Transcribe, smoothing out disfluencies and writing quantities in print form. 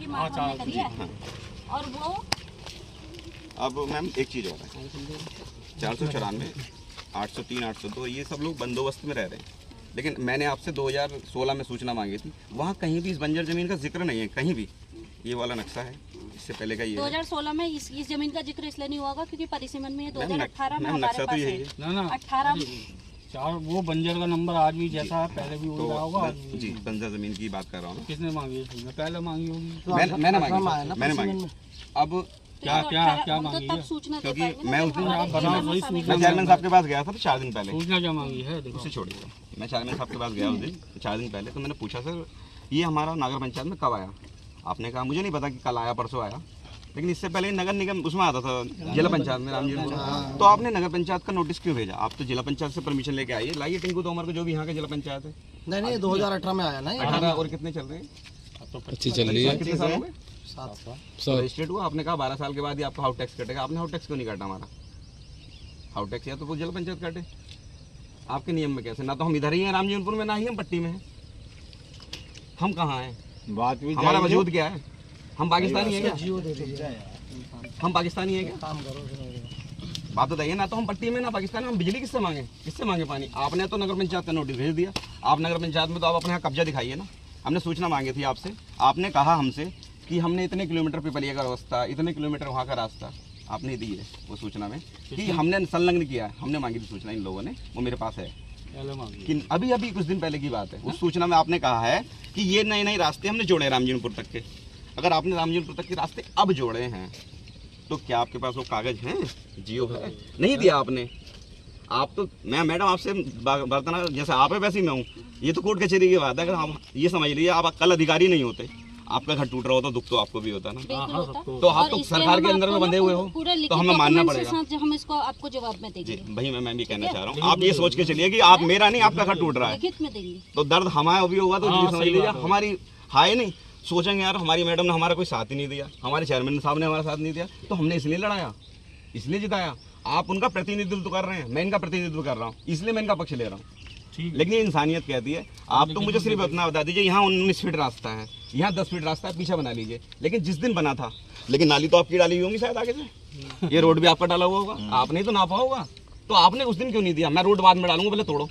की मांग हमने करी है। और वो अब मैम एक चीज़ और है, 494, 803, 802 ये सब लोग बंदोबस्त में रह रहे हैं, लेकिन मैंने आपसे 2016 में सूचना मांगी थी, वहाँ कहीं भी इस बंजर ज़मीन का जिक्र नहीं है, कहीं भी। ये वाला नक्शा है, इससे पहले का ये 2016 में इस जमीन का जिक्र इसलिए नहीं होगा क्योंकि परिसीमन में ये 2018 में हमारे नक्शा तो पास यही है। है ना 18 चार वो बंजर का नंबर आज भी जैसा है पहले भी वही रहा होगा। आज भी जी बंजर ज़मीन की बात कर रहा हूँ किसने मांगी है? पहले मांगी होगी। मैंने मांगी। अब क्या मांगी है? सूचना क्योंकि मैं उस दिन आप बताओ वही मैं सूचना चेयरमैन साहब के पास गया था तो 4 दिन पहले, सूचना क्या मांगी है? देखो उसे छोड़िएगा, मैं चेयरमैन साहब के पास गया उस दिन 4 दिन पहले, तो मैंने पूछा सर ये हमारा नगर पंचायत में कब आया? आपने कहा मुझे नहीं पता कि कल आया परसों आया, लेकिन इससे पहले नगर निगम उसमें आता था जिला पंचायत में रामजीपुर। तो आपने नगर पंचायत का नोटिस क्यों भेजा? आप तो जिला पंचायत से परमिशन लेके आइए, लाइए टिंकू तोमर को जो भी यहाँ का जिला पंचायत है। नहीं 2018 में आया ना 18 और कितने चल रहे हैं? अच्छी चल रही है। कितने साल हो गए? 7 रजिस्ट्रेट हुआ, आपने कहा 12 साल के बाद ही आपका हाउस टैक्स कटेगा, आपने हाउस टैक्स क्यों नहीं काटा हमारा? हाउस टैक्स या तो वो जिला पंचायत काटे, आपके नियम में कैसे? ना तो हम इधर ही हैं रामजीवनपुर में, ना ही हम पट्टी में हैं। हम कहाँ हैं? बात भी हमारा वजूद क्या है? हम पाकिस्तानी हैं क्या? जियो दे दीजिए हम पाकिस्तानी हैं क्या? काम करो। बात बताइए, ना तो हम पट्टी में ना पाकिस्तान में, हम बिजली किससे मांगे? किससे मांगे पानी? आपने तो नगर पंचायत का नोटिस भेज दिया, आप नगर पंचायत में तो आप अपने यहाँ कब्जा दिखाइए ना। हमने सूचना मांगी थी आपसे, आपने कहा हमसे कि हमने इतने किलोमीटर पिपलिया का रास्ता, इतने किलोमीटर वहाँ का रास्ता आपने दी है वो सूचना में कि हमने संलग्न किया है। हमने मांगी थी सूचना इन लोगों ने, वो मेरे पास है पहले मांगी। कि अभी कुछ दिन पहले की बात है। उस सूचना में आपने कहा है कि ये नए नए रास्ते हमने जोड़े रामजीवनपुर तक के। अगर आपने रामजीवनपुर तक के रास्ते अब जोड़े हैं तो क्या आपके पास वो कागज हैं? जियो है? नहीं दिया आपने। आप तो मैं मैडम आपसे बर्तना जैसे आप है वैसे ही मैं हूँ। ये तो कोर्ट कचहरी की बात है। अगर आप ये समझ लीजिए आप कल अधिकारी नहीं होते, आपका घर टूट रहा होता दुख तो आपको भी होता ना। तो आप तो सरकार के अंदर में बंधे हुए हो तो हमें मानना पड़ेगा। हम इसको आपको जवाब में देंगे। जी भाई मैं भी कहना चाह रहा हूँ, आप ये सोच के चलिए कि आप मेरा नहीं आपका घर टूट रहा है लिखित में देंगे तो दर्द हमारा भी होगा। तो ये समझ लीजिए हमारी हाय नहीं सोचेंगे यार हमारी मैडम ने हमारा कोई साथ ही नहीं दिया, हमारे चेयरमैन साहब ने हमारा साथ नहीं दिया, तो हमने इसलिए लड़ाया, इसलिए जिताया। आप उनका प्रतिनिधित्व कर रहे हैं, मैं इनका प्रतिनिधित्व कर रहा हूँ, इसलिए मैं इनका पक्ष ले रहा हूँ। लेकिन ये इंसानियत कहती है। आप तो मुझे सिर्फ इतना बता दीजिए यहाँ 19 फीट रास्ता है, यहाँ 10 फीट रास्ता है, पीछे बना लीजिए। लेकिन जिस दिन बना था, लेकिन नाली तो आपकी डाली हुई होगी शायद आगे से, ये रोड भी आपका डाला हुआ होगा, आपने ही तो नापा होगा। तो आपने उस दिन क्यों नहीं दिया? मैं रोड बाद में डालूंगा, पहले तोड़ो।